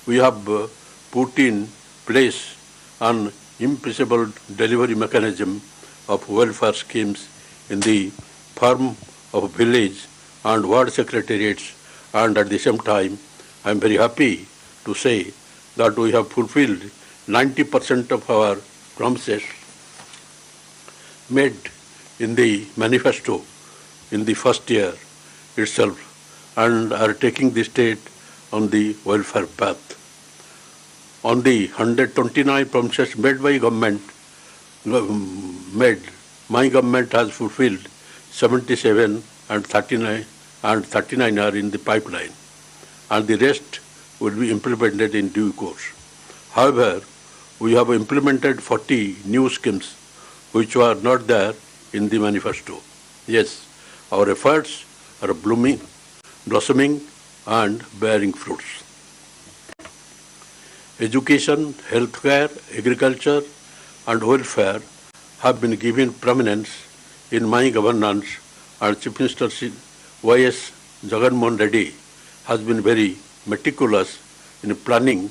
we have put in place an impossible delivery mechanism of welfare schemes in the form of village and ward secretariats, and at the same time, I am very happy to say that we have fulfilled 90% of our promises made in the manifesto in the first year itself and are taking the state on the welfare path. On the 129 promises made by government, my government has fulfilled 77 and 39 are in the pipeline, and the rest will be implemented in due course. However, we have implemented 40 new schemes which were not there in the manifesto. Yes, our efforts are blossoming and bearing fruits. Education, healthcare, agriculture and welfare have been given prominence in my governance, and Chief Minister Y.S. Jagan Mohan Reddy has been very meticulous in planning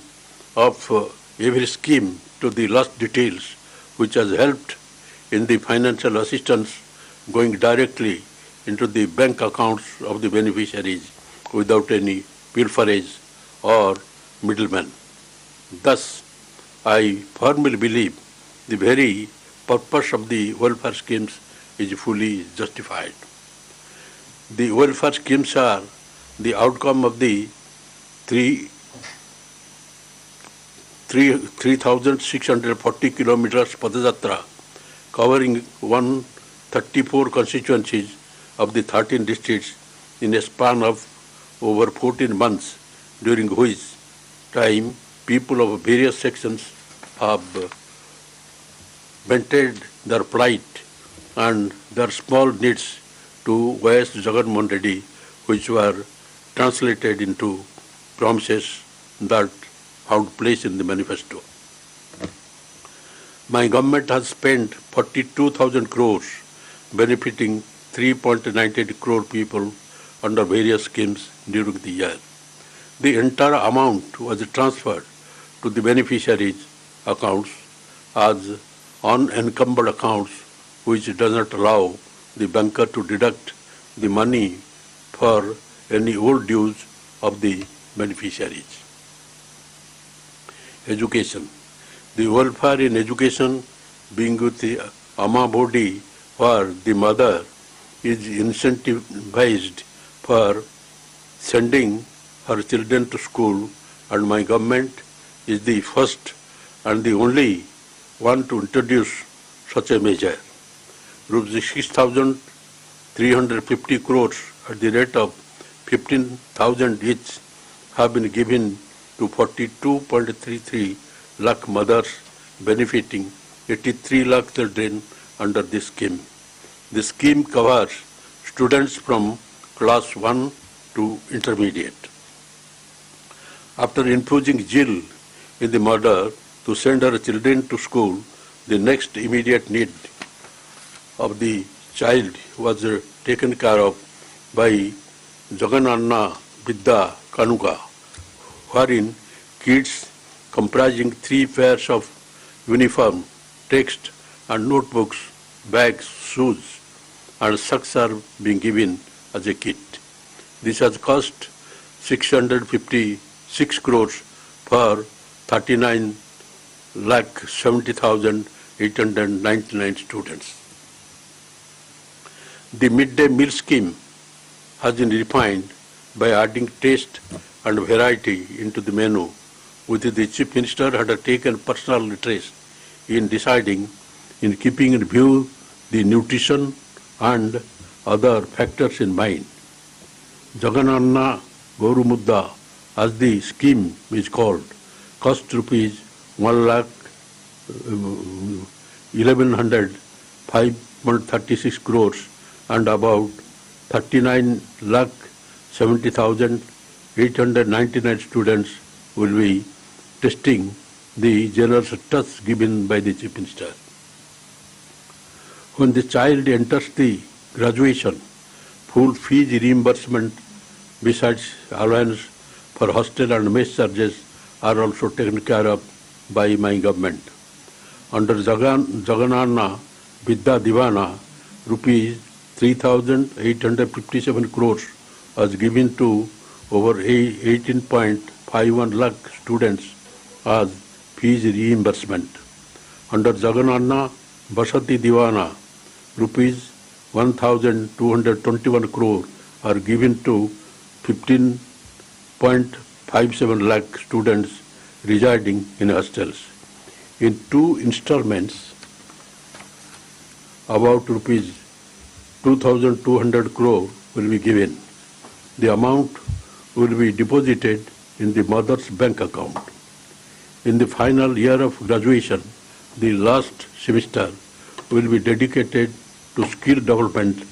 of every scheme to the last details, which has helped in the financial assistance going directly into the bank accounts of the beneficiaries without any pilferage or middlemen. Thus, I firmly believe the very purpose of the welfare schemes is fully justified. The welfare schemes are the outcome of the 3,640 kilometers Padayatra covering 134 constituencies of the 13 districts in a span of over 14 months, during which time people of various sections have vented their plight and their small needs to Y.S. Jagan Mohan Reddy, which were translated into promises that found place in the manifesto. My government has spent 42,000 crores benefiting 3.98 crore people under various schemes during the year. The entire amount was transferred to the beneficiaries' accounts as unencumbered accounts, which does not allow the banker to deduct the money for any old dues of the beneficiaries. Education. The welfare in education being with the Amma body, where the mother is incentivized for sending her children to school, and my government is the first and the only one to introduce such a measure. Rupees 6,350 crores at the rate of 15,000 each have been given to 42.33 lakh mothers, benefiting 83 lakh children under this scheme. The scheme covers students from class 1 to intermediate. After infusing zeal in the mother to send her children to school, the next immediate need of the child was taken care of by Jagan Anna Vidya Kanuka, wherein kids comprising 3 pairs of uniform, text and notebooks, bags, shoes and socks are being given as a kit. This has cost 656 crores for 39,70,899 students. The midday meal scheme has been refined by adding taste and variety into the menu, which the Chief Minister had taken personal interest in deciding in keeping in view the nutrition and other factors in mind. Jagan Anna Gauru Mudda, as the scheme is called, cost rupees 1,1105.36 crores, and about 39,70,899 students will be testing the generous trust given by the Chief Minister. When the child enters the graduation, full fees reimbursement besides allowance for hostel and mess charges are also taken care of by my government. Under Jagananna Vidya Divana, rupees 3,857 crores was given to over 18.51 lakh students as fees reimbursement. Under Jagananna Vasati Divana, rupees 1,221 crore are given to 15.57 lakh students residing in hostels. In two installments, about rupees 2,200 crore will be given. The amount will be deposited in the mother's bank account. In the final year of graduation, the last semester will be dedicated to skill development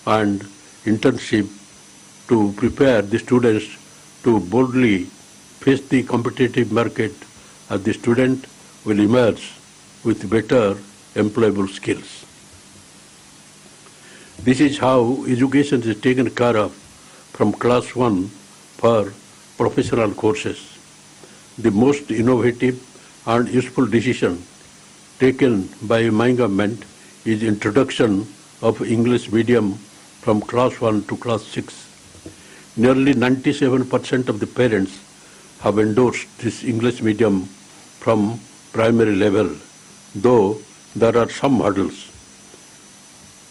and internship to prepare the students to boldly face the competitive market as the student will emerge with better employable skills. This is how education is taken care of from class 1 for professional courses. The most innovative and useful decision taken by my government is introduction of English medium from class 1 to class 6. Nearly 97% of the parents have endorsed this English medium from primary level, though there are some hurdles.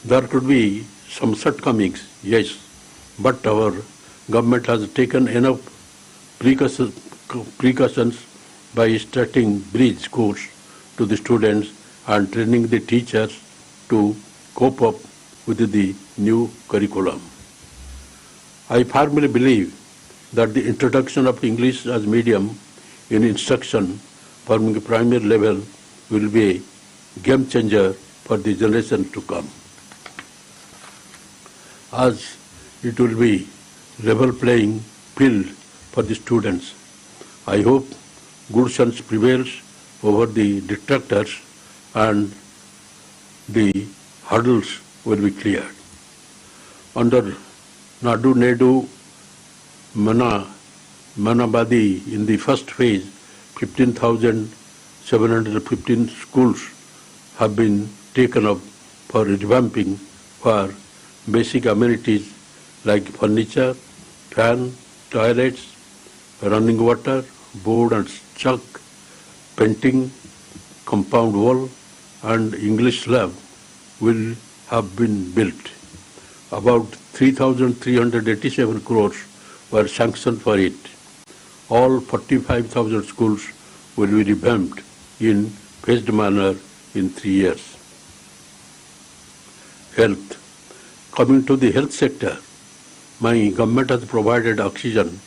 There could be some shortcomings, yes, but our government has taken enough precautions by starting bridge course to the students and training the teachers to cope up with the new curriculum. I firmly believe that the introduction of English as medium in instruction from the primary level will be a game changer for the generation to come, as it will be level playing field for the students. I hope good sense prevails over the detractors and the hurdles will be cleared. Under Nadu Nedu Manabadi, in the first phase, 15,715 schools have been taken up for revamping for basic amenities like furniture, fan, toilets, running water, board and chalk, painting, compound wall and English lab will have been built. About 3,387 crores were sanctioned for it. All 45,000 schools will be revamped in phased manner in 3 years. Health. Coming to the health sector, my government has provided oxygen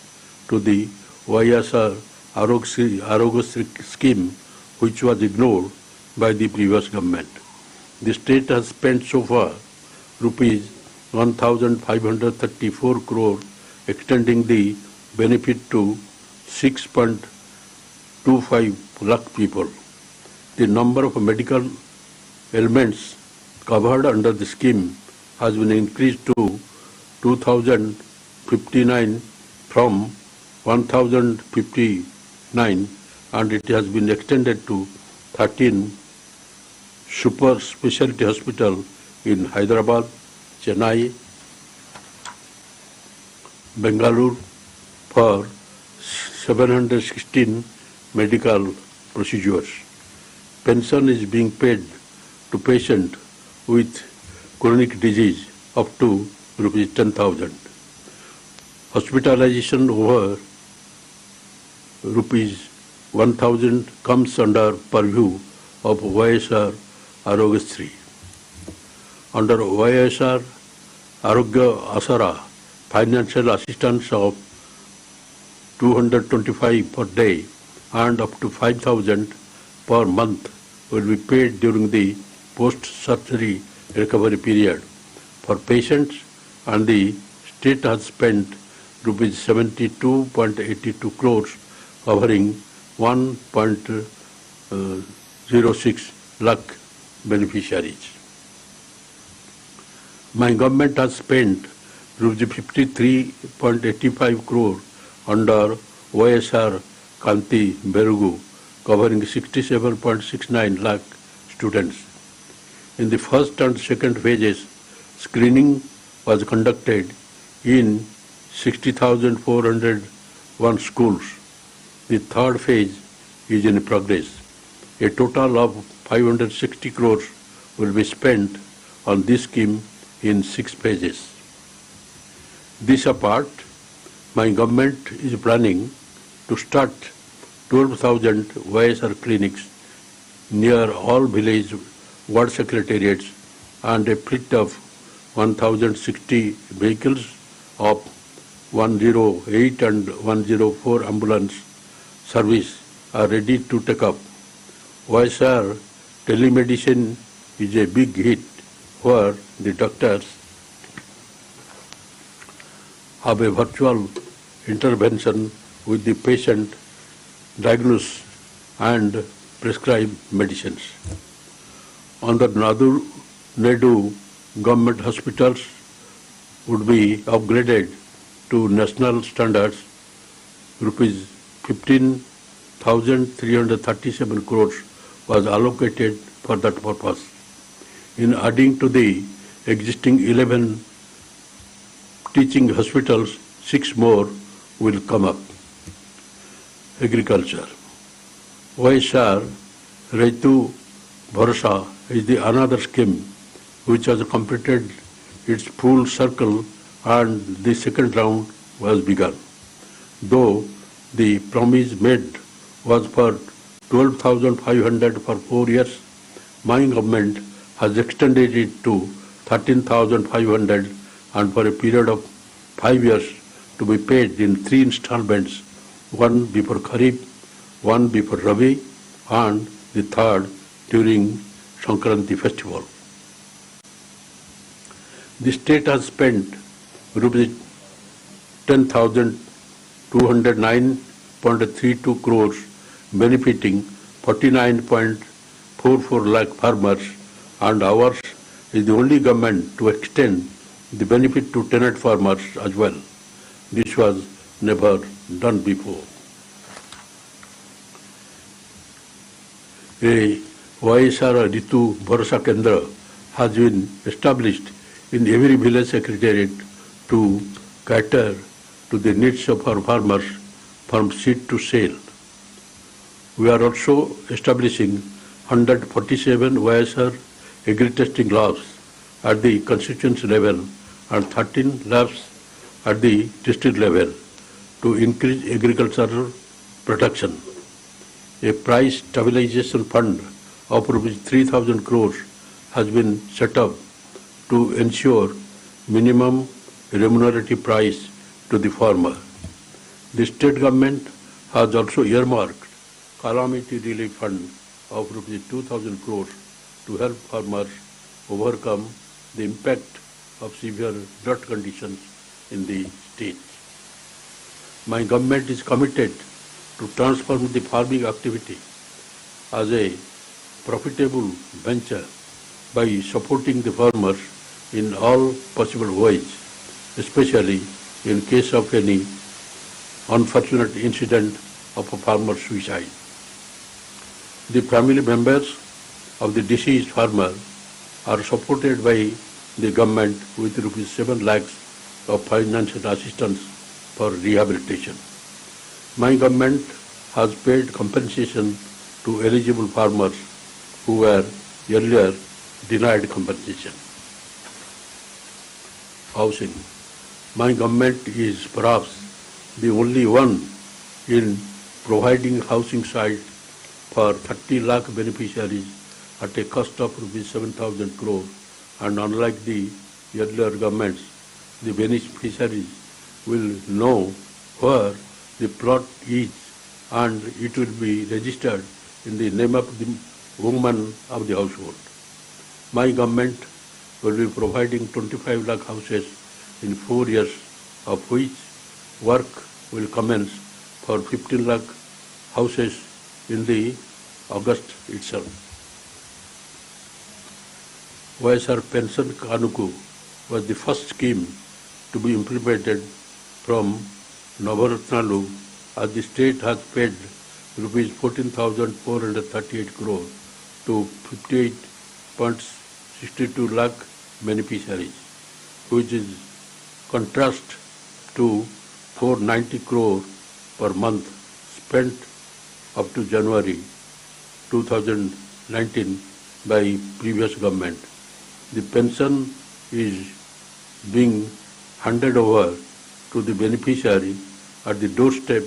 to the YSR Arogya scheme, which was ignored by the previous government. The state has spent so far rupees 1,534 crore, extending the benefit to 6.25 lakh people. The number of medical ailments covered under the scheme has been increased to 2,059 from 1,059, and it has been extended to 13 super specialty hospitals in Hyderabad, Chennai, Bengaluru for 716 medical procedures. Pension is being paid to patients with chronic disease up to rupees 10,000. Hospitalization over rupees 1,000 comes under purview of YSR Arogya. Under YSR Arogya Asara, financial assistance of 225 per day and up to 5,000 per month will be paid during the post-surgery recovery period for patients, and the state has spent rupees 72.82 crores covering 1.06 lakh beneficiaries. My government has spent rupees 53.85 crore under YSR Kanti Berugu, covering 67.69 lakh students. In the first and second phases, screening was conducted in 60,401 schools. The third phase is in progress. A total of 560 crores will be spent on this scheme in 6 phases. This apart, my government is planning to start 12,000 YSR clinics near all village ward secretariats and a fleet of 1,060 vehicles of 108 and 104 ambulance service are ready to take up. YSR telemedicine is a big hit where the doctors have a virtual intervention with the patient, diagnose and prescribe medicines. On the Nadu government hospitals would be upgraded to national standards. Rupees 15,337 crores was allocated for that purpose. In adding to the existing 11 teaching hospitals, 6 more will come up. Agriculture. YSR Raitu Bharsa is the another scheme which has completed its full circle and the second round was begun. Though the promise made was for 12,500 for 4 years, my government has extended it to 13,500 and for a period of 5 years to be paid in 3 installments, one before Kharif, one before Rabi, and the third during Sankranti festival. The state has spent rupees 10,209.32 crores benefiting 49.44 lakh farmers, and ours is the only government to extend the benefit to tenant farmers as well. This was never done before. A YSR Ritu Bharsa Kendra has been established in every village secretariat to cater to the needs of our farmers from seed to sale. We are also establishing 147 YSR agri-testing labs at the constituency level and 13 labs at the district level to increase agricultural production. A price stabilization fund of rupees 3,000 crores has been set up to ensure minimum remunerative price to the farmer. The state government has also earmarked calamity relief fund of rupees 2,000 crores to help farmers overcome the impact of severe drought conditions in the state. My government is committed to transform the farming activity as a profitable venture by supporting the farmers in all possible ways, especially in case of any unfortunate incident of a farmer's suicide. The family members of the deceased farmer are supported by the government with rupees 7 lakhs of financial assistance for rehabilitation. My government has paid compensation to eligible farmers who were earlier denied compensation. Housing. My government is perhaps the only one in providing housing site for 30 lakh beneficiaries at a cost of rupees 7,000 crore, and unlike the earlier governments, the beneficiaries will know where the plot is and it will be registered in the name of the woman of the household. My government will be providing 25 lakh houses in 4 years, of which work will commence for 15 lakh houses in the August itself. YSR Pension Kanuku was the first scheme to be implemented from Navaratnalu as the state has paid rupees 14,438 crore to 58.62 lakh beneficiaries, which is contrast to 490 crore per month spent up to January 2019 by previous government. The pension is being handed over to the beneficiary at the doorstep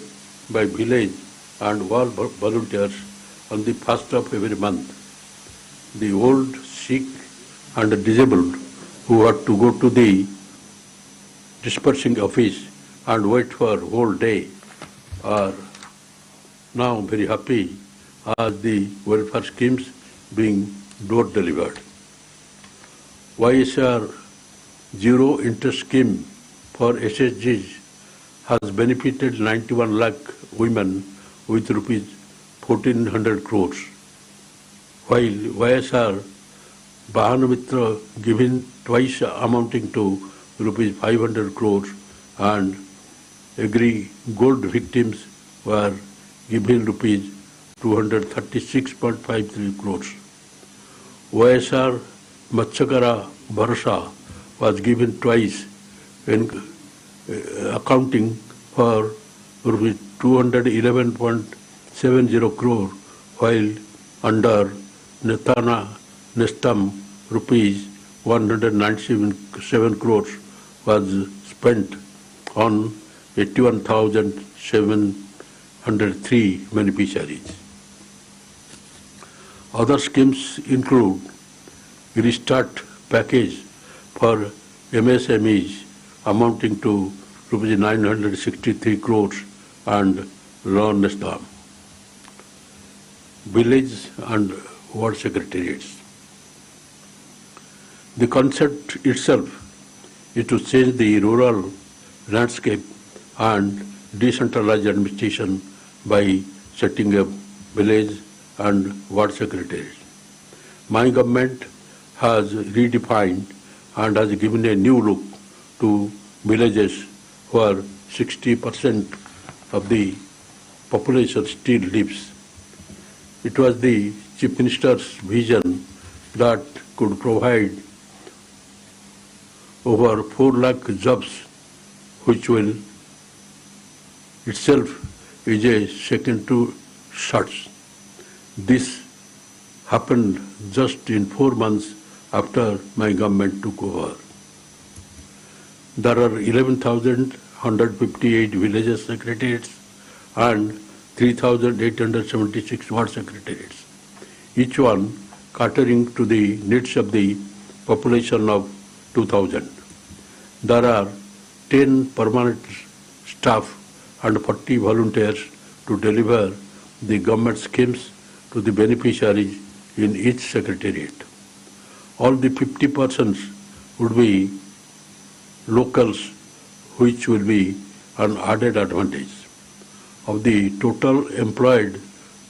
by village and all volunteers on the first of every month. The old, sick and disabled who had to go to the dispersing office and wait for whole day are now very happy as the welfare schemes being door delivered. YSR zero interest scheme for SSGs has benefited 91 lakh women with rupees 1400 crores, while YSR Bahanamitra given twice amounting to rupees 500 crores and Agri Gold victims were given rupees 236.53 crores. YSR Matsyakara Bharasa was given twice in accounting for rupees 211.70 crore, while under Nestam rupees 197 crores was spent on 81,703 beneficiaries. Other schemes include Restart package for MSMEs amounting to rupees 963 crores and Lawn Nestam. Village and ward secretariats. The concept itself is to change the rural landscape and decentralize administration by setting up village and ward secretaries. My government has redefined and has given a new look to villages where 60% of the population still lives. It was the Chief Minister's vision that could provide over 4 lakh jobs, which will itself is a second to shots. This happened just in 4 months after my government took over. There are 11,158 village secretariats and 3,876 ward secretariats, each one catering to the needs of the population of 2,000. There are 10 permanent staff and 40 volunteers to deliver the government schemes to the beneficiaries in each secretariat. All the 50 persons would be locals, which will be an added advantage. Of the total employed,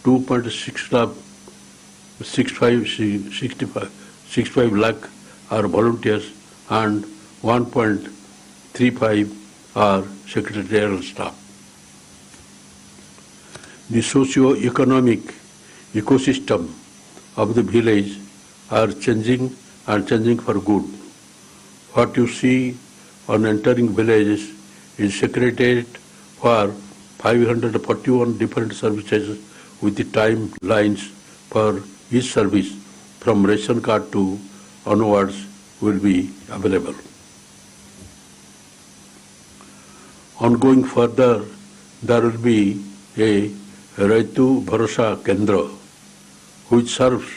2.65 lakh are volunteers and 1.35 are secretarial staff. The socio-economic ecosystem of the village are changing and changing for good. What you see on entering villages is secretariat for 541 different services with the timelines for each service from ration card to onwards will be available. Ongoing further, there will be a Raitu Bharosa Kendra, which serves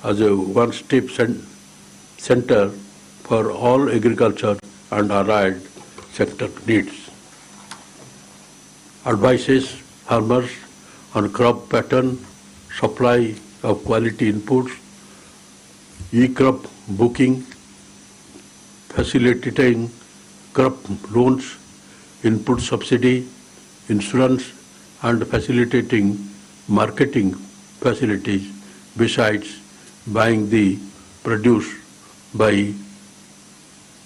as a one-step center for all agriculture and allied sector needs. Advises farmers on crop pattern, supply of quality inputs, e-crop booking, facilitating crop loans, input subsidy, insurance, and facilitating marketing facilities besides buying the produce by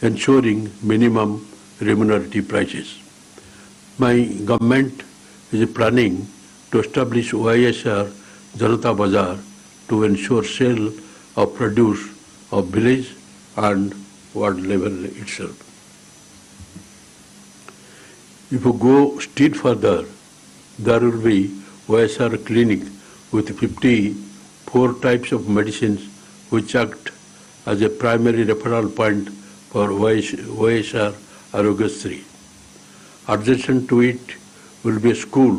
ensuring minimum remunerative prices. My government is planning to establish OISR Janata Bazar to ensure sale of produce of village and ward level itself. If you go still further, there will be OISR clinic with 54 types of medicines which act as a primary referral point for OISR Arogyasri. Adjacent to it will be a school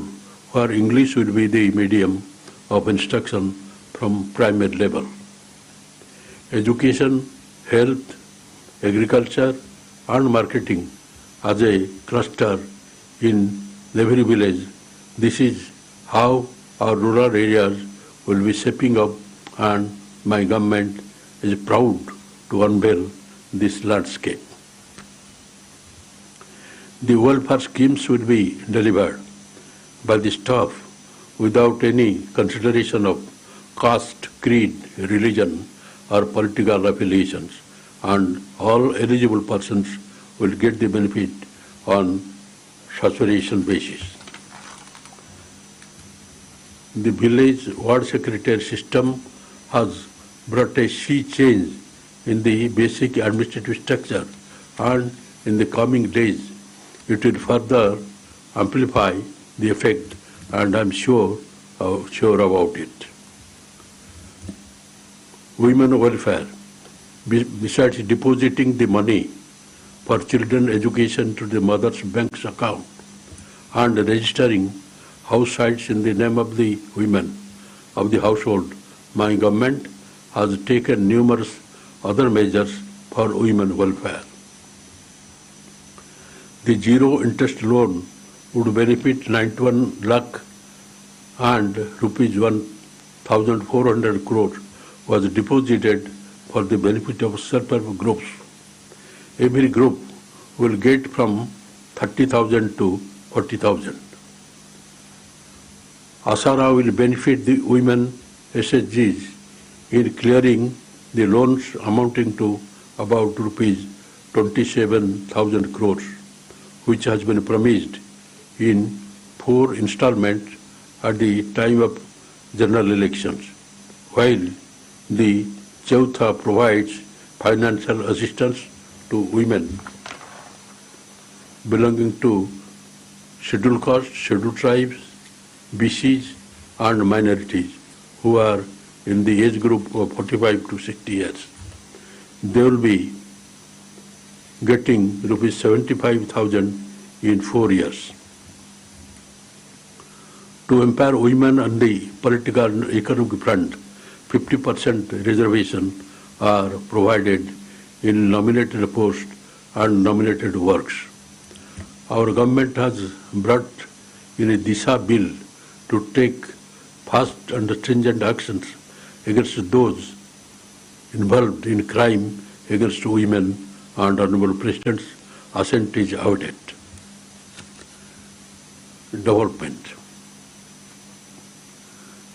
where English will be the medium of instruction from primary level. Education, health, agriculture and marketing as a cluster in every village. This is how our rural areas will be shaping up, and my government is proud to unveil this landscape. The welfare schemes will be delivered by the staff without any consideration of caste, creed, religion or political affiliations, and all eligible persons will get the benefit on saturation basis. The village ward secretary system has brought a sea change in the basic administrative structure, and in the coming days it will further amplify the effect, and I am sure about it. Women welfare. Besides depositing the money for children education to the mother's bank's account and registering house sites in the name of the women of the household, my government has taken numerous other measures for women welfare. The zero interest loan would benefit 91 lakh, and rupees 1,400 crore was deposited for the benefit of self-help groups. Every group will get from 30,000 to 40,000. Asara will benefit the women SHGs in clearing the loans amounting to about rupees 27,000 crores, which has been promised in 4 installments at the time of general elections, while the Chautha provides financial assistance to women belonging to scheduled castes, scheduled tribes, BCs and minorities who are in the age group of 45 to 60 years. They will be getting rupees 75,000 in 4 years. To empower women on the political and economic front, 50% reservation are provided in nominated posts and nominated works. Our government has brought in a DISA bill to take fast and stringent actions against those involved in crime against women, and Honorable President's assent is awaited. Development.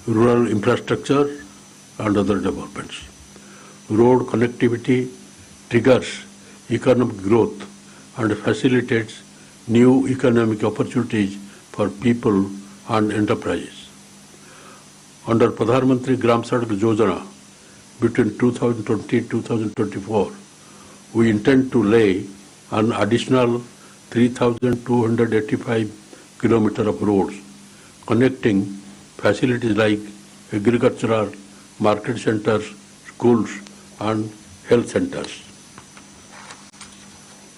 Rural infrastructure and other developments. Road connectivity triggers economic growth and facilitates new economic opportunities for people and enterprises. Under Pradhan Mantri Gram Sadak Yojana, between 2020 and 2024, we intend to lay an additional 3,285 kilometers of roads connecting facilities like agricultural, market centers, schools and health centers.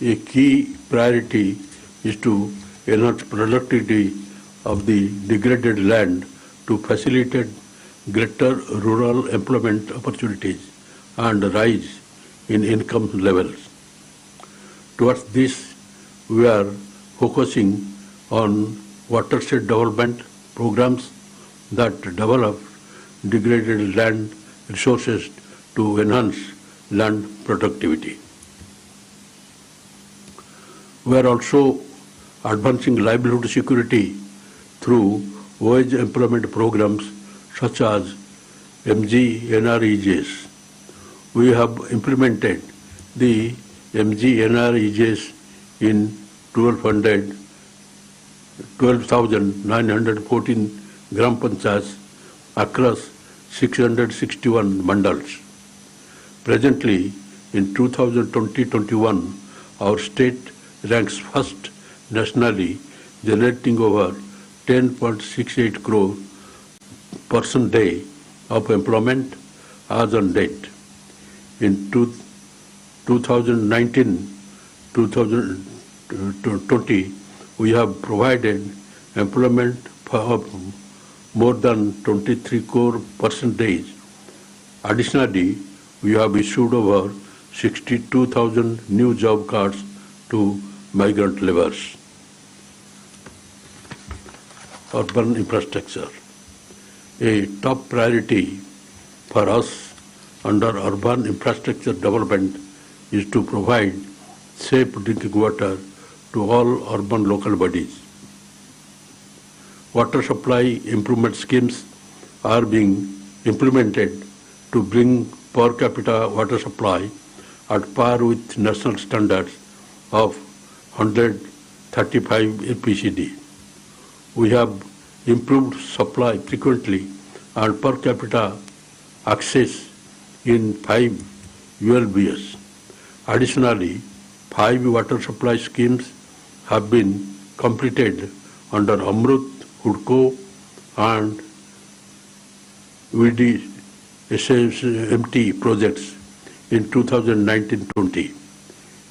A key priority is to enhance productivity of the degraded land to facilitate greater rural employment opportunities and rise in income levels. Towards this, we are focusing on watershed development programs that develop degraded land resources to enhance land productivity. We are also advancing livelihood security through wage employment programs such as MGNREJs. We have implemented the MGNREJs in 1200 12,914 gram panchayats across 661 mandals. Presently, in 2020-21, our state ranks first nationally, generating over 10.68 crore person day of employment as on date. In 2019-2020, we have provided employment for more than 23 crore person days. Additionally, we have issued over 62,000 new job cards to migrant laborers. Urban infrastructure. A top priority for us under urban infrastructure development is to provide safe drinking water to all urban local bodies. Water supply improvement schemes are being implemented to bring per capita water supply at par with national standards of 135 APCD. We have improved supply frequently and per capita access in 5 ULBS. Additionally, 5 water supply schemes have been completed under Amrut, HUDCO and VDSMT projects in 2019-20.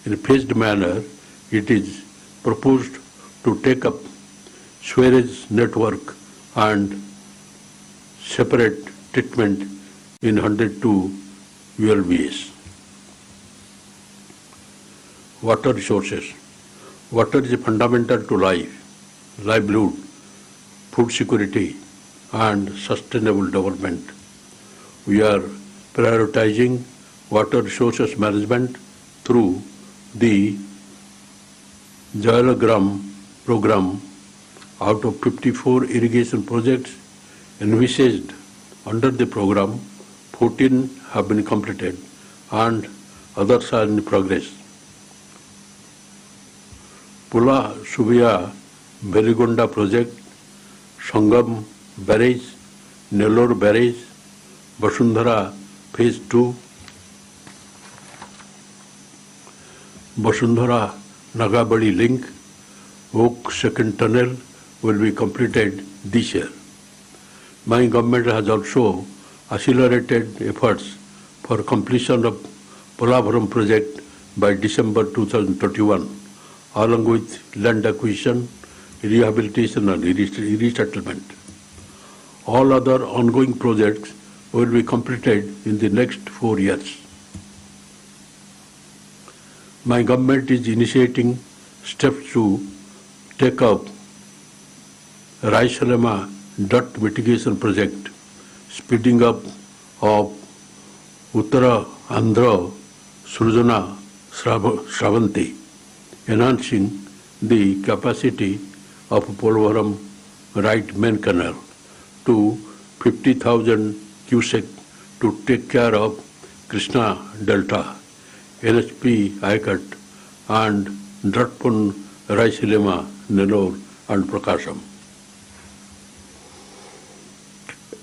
In a phased manner, it is proposed to take up sewerage network and separate treatment in 102 ULBS. Water resources. Water is fundamental to life, livelihood, food security, and sustainable development. We are prioritizing water resources management through the Jalagram program. Out of 54 irrigation projects envisaged under the program, 14 have been completed and others are in progress. Pula Subia Beligonda project, Sangam Barrage, Nellore Barrage, Basundhara Phase 2, Basundhara Nagabadi link, Oak second tunnel will be completed this year. My government has also accelerated efforts for completion of Polavaram project by December 2021, along with land acquisition, rehabilitation and resettlement. All other ongoing projects will be completed in the next 4 years. My government is initiating steps to take up Raisalema drought mitigation project, speeding up of Uttara Andhra Srujana Shravanti, enhancing the capacity of Polavaram right main canal to 50,000 cubic to take care of Krishna Delta, NHP Ayakat and Dratpun Raisalema, Nellore and Prakasam.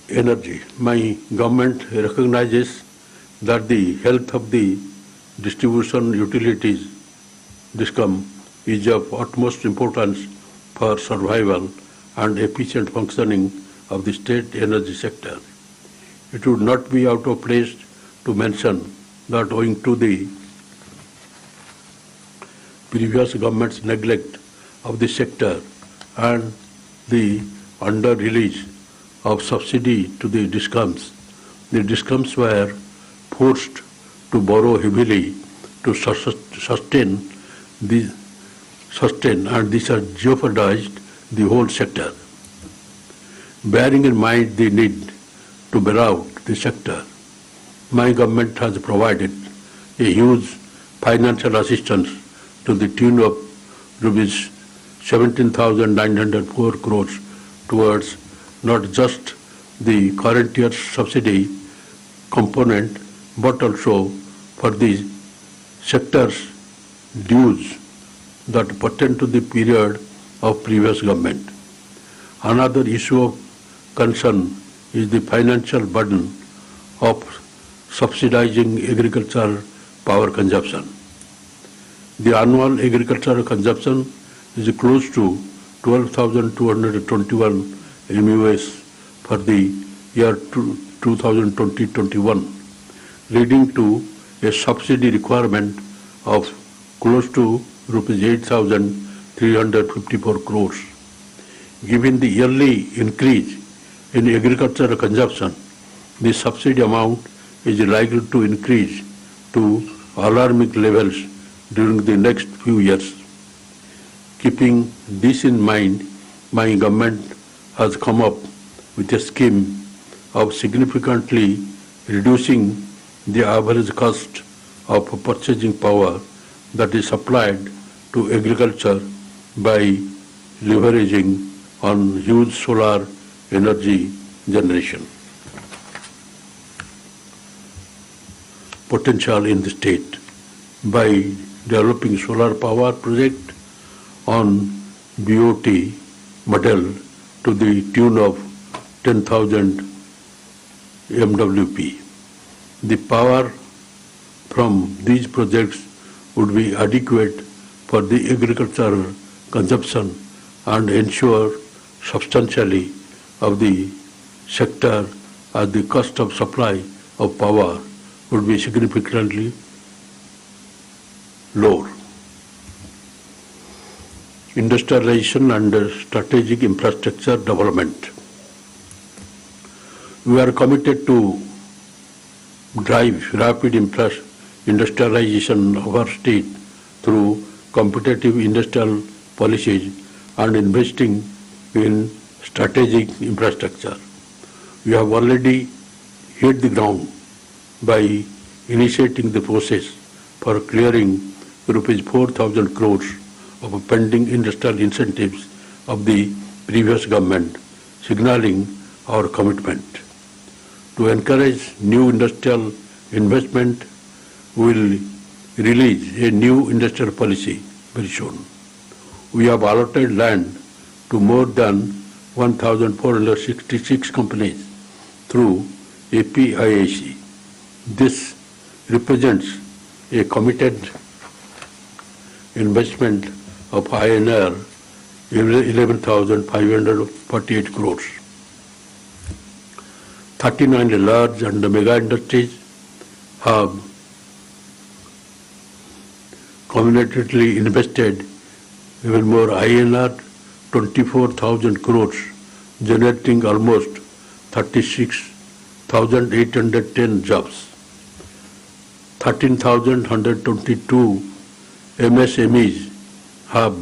Energy. My government recognizes that the health of the distribution utilities DISCOM is of utmost importance for survival and efficient functioning of the state energy sector. It would not be out of place to mention that owing to the previous government's neglect of the sector and the under-release of subsidy to the DISCOMs were forced to borrow heavily to sustain and this has jeopardized the whole sector. Bearing in mind the need to bail out the sector, my government has provided a huge financial assistance to the tune of rupees 17,904 crores towards not just the current year's subsidy component but also for the sector's dues that pertain to the period of previous government. Another issue of concern is the financial burden of subsidizing agricultural power consumption. The annual agricultural consumption is close to 12,221 MUS for the year 2020-21, leading to a subsidy requirement of close to rupees 8,354 crores. Given the yearly increase in agricultural consumption, the subsidy amount is likely to increase to alarming levels during the next few years. Keeping this in mind, my government has come up with a scheme of significantly reducing the average cost of purchasing power that is supplied to agriculture by leveraging on huge solar energy generation potential in the state by developing solar power project on BOT model to the tune of 10,000 MWP. The power from these projects would be adequate for the agricultural consumption and ensure substantially of the sector as the cost of supply of power would be significantly lower. Industrialization and strategic infrastructure development. We are committed to drive rapid industrialization of our state through competitive industrial policies and investing in strategic infrastructure. We have already hit the ground by initiating the process for clearing rupees 4,000 crores of pending industrial incentives of the previous government, signaling our commitment. To encourage new industrial investment, we will release a new industrial policy very soon. We have allotted land to more than 1,466 companies through APIAC. This represents a committed investment of INR 11,548 crores. 39 large and mega industries have cumulatively invested even more INR 24,000 crores, generating almost 36,810 jobs. 13,122 MSMEs have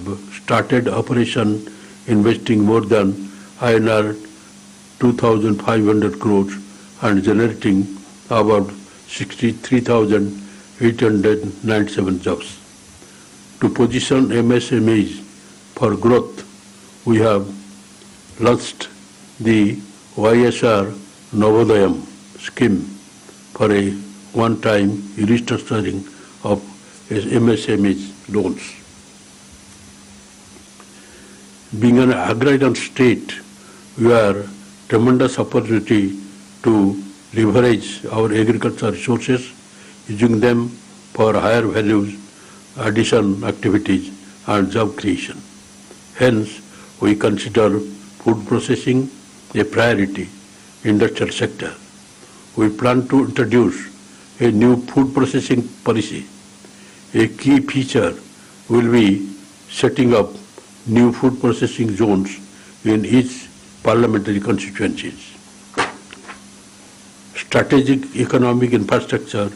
started operation, investing more than INR 2,500 crores and generating about 63,897 jobs. To position MSMEs for growth, we have launched the YSR Navodayam scheme for a one-time restructuring of MSMEs loans. Being an agrarian state, we are tremendous opportunity to leverage our agricultural resources, using them for higher values addition activities and job creation. Hence, we consider food processing a priority industrial sector. We plan to introduce a new food processing policy. A key feature will be setting up new food processing zones in each parliamentary constituencies. Strategic economic infrastructure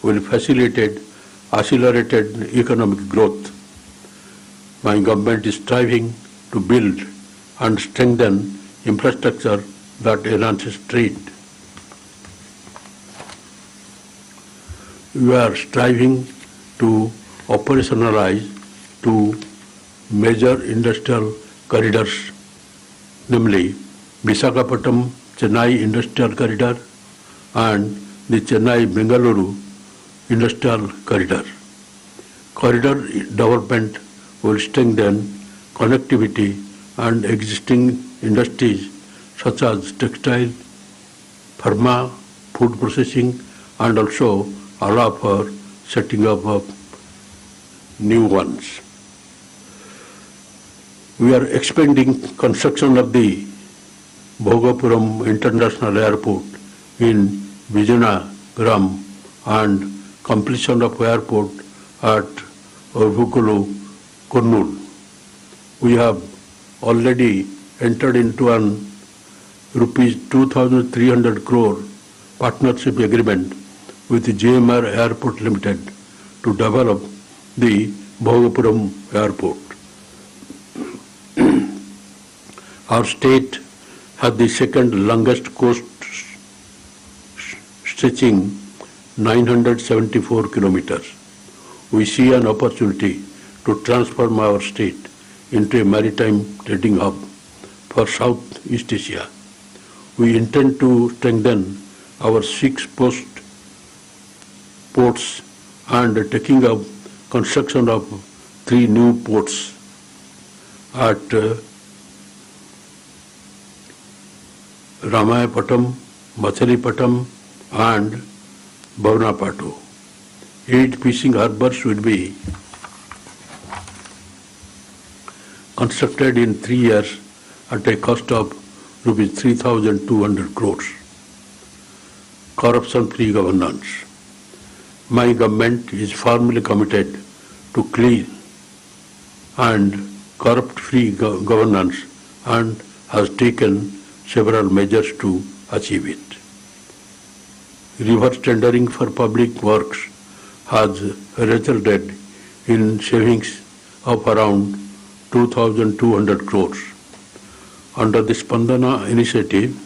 will facilitate accelerated economic growth. My government is striving to build and strengthen infrastructure that enhances trade. We are striving to operationalize two major industrial corridors, namely Visakhapatnam-Chennai Industrial Corridor and the Chennai-Bengaluru Industrial Corridor. Corridor development will strengthen connectivity and existing industries such as textile, pharma, food processing, and also allow for setting up of new ones. We are expanding construction of the Bhogapuram International Airport in Vijayanagram and completion of airport at Urvukulu, Kurnool. We have already entered into an rupees 2,300 crore partnership agreement with GMR Airport Limited to develop the Bhogapuram Airport. Our state has the second longest coast stretching 974 kilometers. We see an opportunity to transform our state into a maritime trading hub for Southeast Asia. We intend to strengthen our 6 ports and taking up construction of 3 new ports at Ramayapatam, Machalipatam and Bhavanapatu. 8 fishing harbors will be constructed in 3 years at a cost of rupees 3,200 crores. Corruption-free governance. My government is firmly committed to clean and corrupt-free governance and has taken several measures to achieve it. Reverse tendering for public works has resulted in savings of around 2,200 crores. Under the Spandana initiative,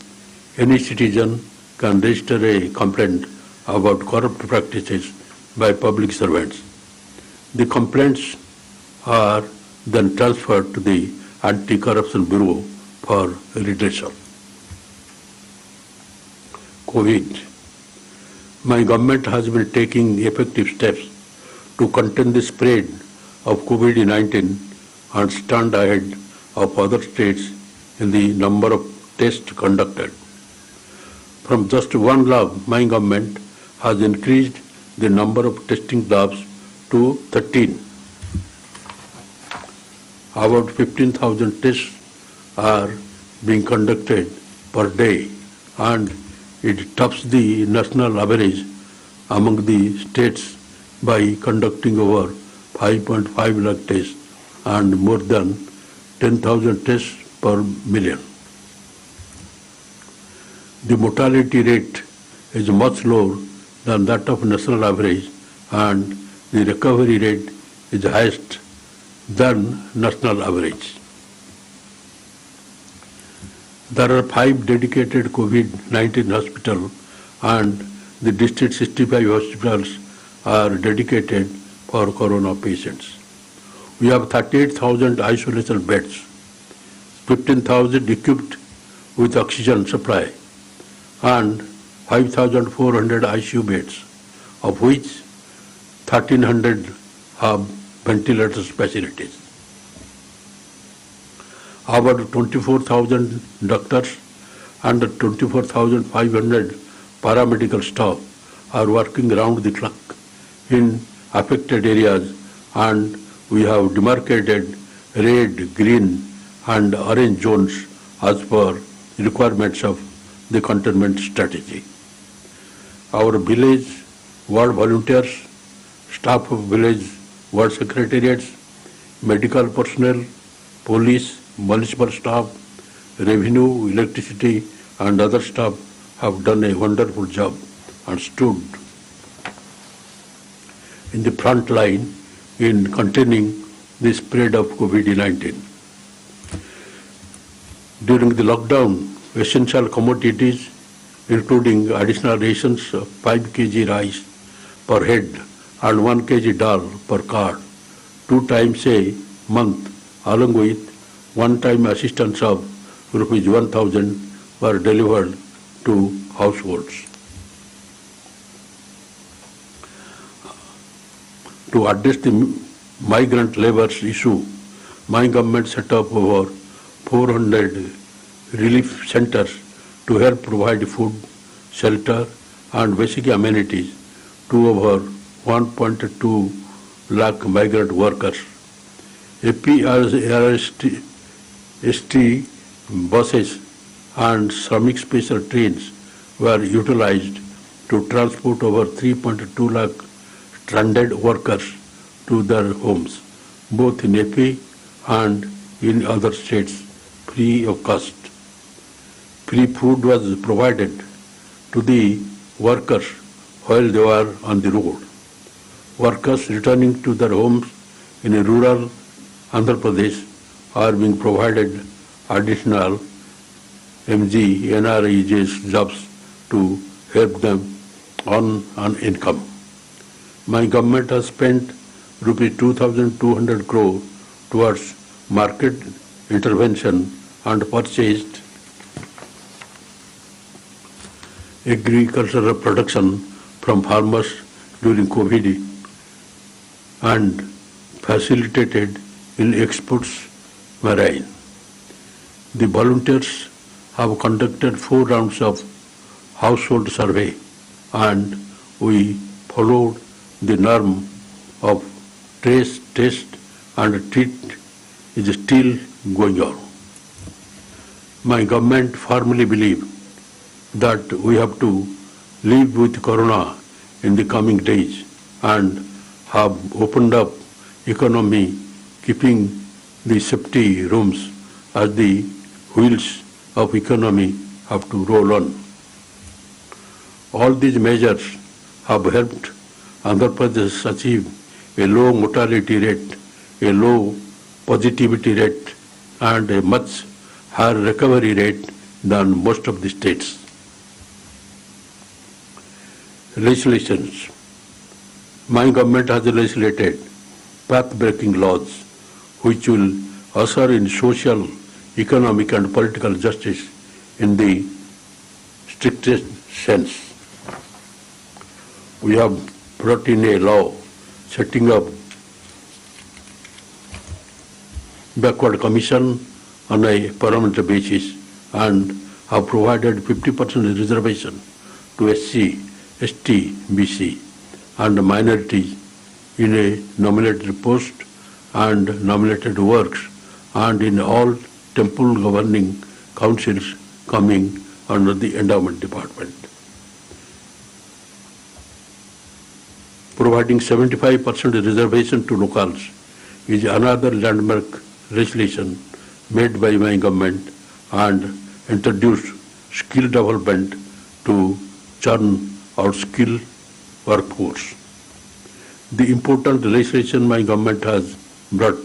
any citizen can register a complaint about corrupt practices by public servants. The complaints are then transferred to the Anti-Corruption Bureau for redressal. COVID. My government has been taking effective steps to contain the spread of COVID-19 and stand ahead of other states in the number of tests conducted. From just 1 lab, my government has increased the number of testing labs to 13. About 15,000 tests are being conducted per day, and it tops the national average among the states by conducting over 5.5 lakh tests and more than 10,000 tests per million. The mortality rate is much lower than that of national average, and the recovery rate is highest than national average. There are 5 dedicated COVID-19 hospitals, and the district 65 hospitals are dedicated for corona patients. We have 38,000 isolation beds, 15,000 equipped with oxygen supply, and 5,400 ICU beds, of which 1,300 have ventilators facilities. About 24,000 doctors and 24,500 paramedical staff are working around the clock in affected areas, and we have demarcated red, green and orange zones as per requirements of the containment strategy. Our village ward volunteers, staff of village ward secretariats, medical personnel, police, municipal staff, revenue, electricity and other staff have done a wonderful job and stood in the front line in containing the spread of COVID-19. During the lockdown, essential commodities including additional rations of 5 kg rice per head and 1 kg dal per card 2 times a month, along with one-time assistance of rupees 1,000 were delivered to households. To address the migrant labour issue, My government set up over 400 relief centers to help provide food, shelter, and basic amenities to over 1.2 lakh migrant workers. APRST buses and Shramik special trains were utilized to transport over 3.2 lakh stranded workers to their homes, both in AP and in other states, free of cost. Free food was provided to the workers while they were on the road. Workers returning to their homes in rural Andhra Pradesh are being provided additional MG NREGS jobs to help them on an income. My government has spent rupees 2,200 crore towards market intervention and purchased agricultural production from farmers during COVID and facilitated in exports marine. The volunteers have conducted 4 rounds of household survey and we followed the norm of trace, test and treat is still going on. My government firmly believes that we have to live with Corona in the coming days and have opened up economy, keeping the safety rooms as the wheels of economy have to roll on. All these measures have helped Andhra Pradesh achieve a low mortality rate, a low positivity rate, and a much higher recovery rate than most of the states. Legislations. My government has legislated path-breaking laws which will usher in social, economic and political justice in the strictest sense. We have brought in a law setting up backward commission on a permanent basis and have provided 50% reservation to SC, ST, BC and minorities in a nominated post and nominated works and in all temple governing councils coming under the endowment department. Providing 75% reservation to locals is another landmark legislation made by my government and introduced skill development to churn our skill workforce. The important legislation my government has brought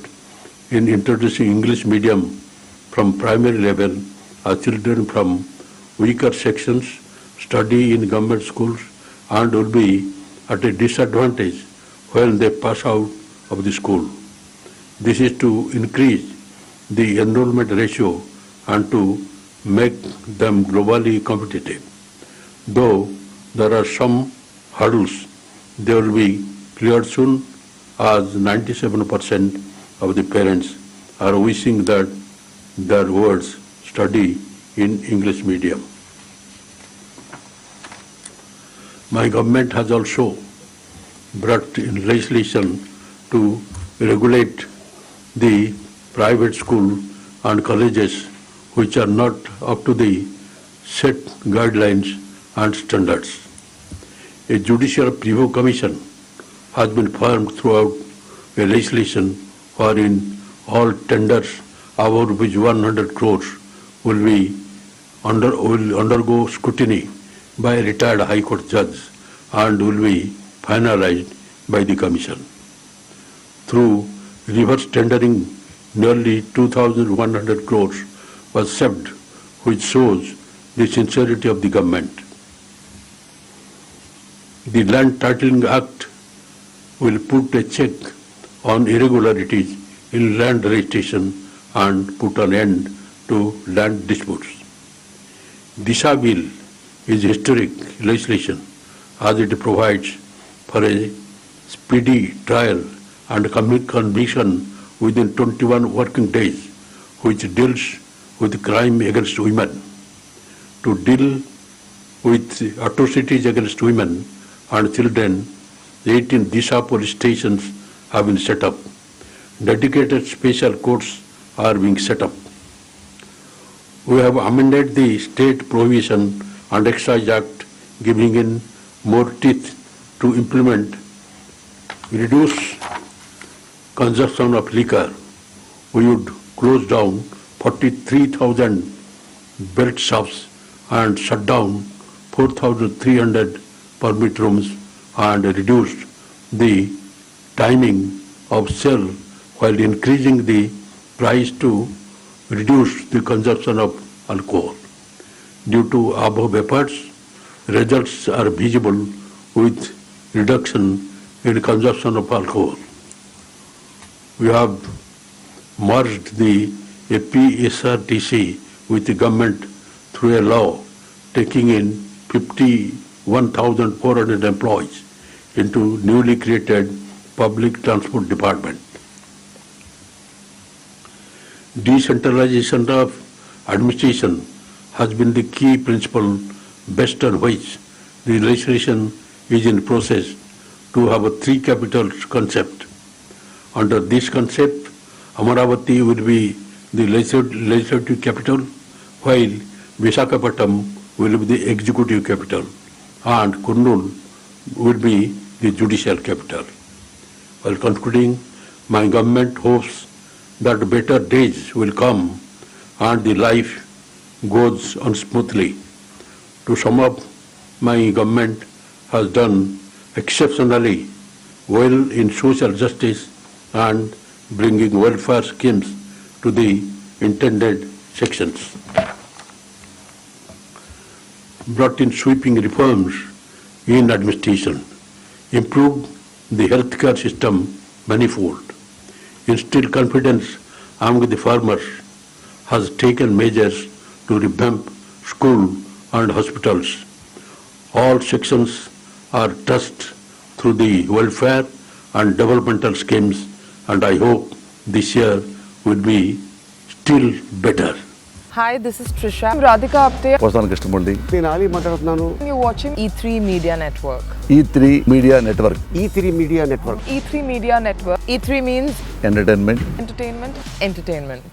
in introducing English medium from primary level as children from weaker sections study in government schools and will be at a disadvantage when they pass out of the school. This is to increase the enrollment ratio and to make them globally competitive. Though there are some hurdles, they will be cleared soon as 97% of the parents are wishing that their wards study in English medium. My government has also brought in legislation to regulate the private school and colleges which are not up to the set guidelines and standards. A judicial review commission has been formed throughout a legislation wherein all tenders above 100 crores will undergo scrutiny by a retired High Court judge and will be finalized by the Commission. Through reverse tendering, nearly 2,100 crores was saved, which shows the sincerity of the government. The Land Titling Act will put a check on irregularities in land registration and put an end to land disputes. Disha Bill is historic legislation as it provides for a speedy trial and conviction within 21 working days, which deals with crime against women. To deal with atrocities against women and children, 18 Disha police stations have been set up. Dedicated special courts are being set up. We have amended the State Prohibition and Excise Act, giving in more teeth to implement reduce consumption of liquor. We would close down 43,000 belt shops and shut down 4,300 permit rooms and reduced the timing of sale while increasing the price to reduce the consumption of alcohol. Due to above efforts, results are visible with reduction in consumption of alcohol. We have merged the APSRTC with the government through a law, taking in 51,400 employees into newly created Public Transport Department. Decentralization of administration has been the key principle based on which the legislation is in process to have a three capitals concept. Under this concept, Amaravati will be the legislative capital, while Visakhapatnam will be the executive capital, and Kurnool will be the judicial capital. While concluding, my government hopes that better days will come and the life goes on smoothly. To sum up, my government has done exceptionally well in social justice and bringing welfare schemes to the intended sections. Brought in sweeping reforms in administration, improved the healthcare system manifold, instilled confidence among the farmers, has taken measures to revamp school and hospitals. All sections are touched through the welfare and developmental schemes, and I hope this year will be still better. Hi, this is Trisha. I'm Radhika Apte. వస్తాను కృష్ణమూర్తి. నేను ఆలీ మాట్లాడుతున్నాను. You're watching E3 Media Network. E3 media network. E3 media network. E3 Media Network. E3 means entertainment. entertainment, entertainment.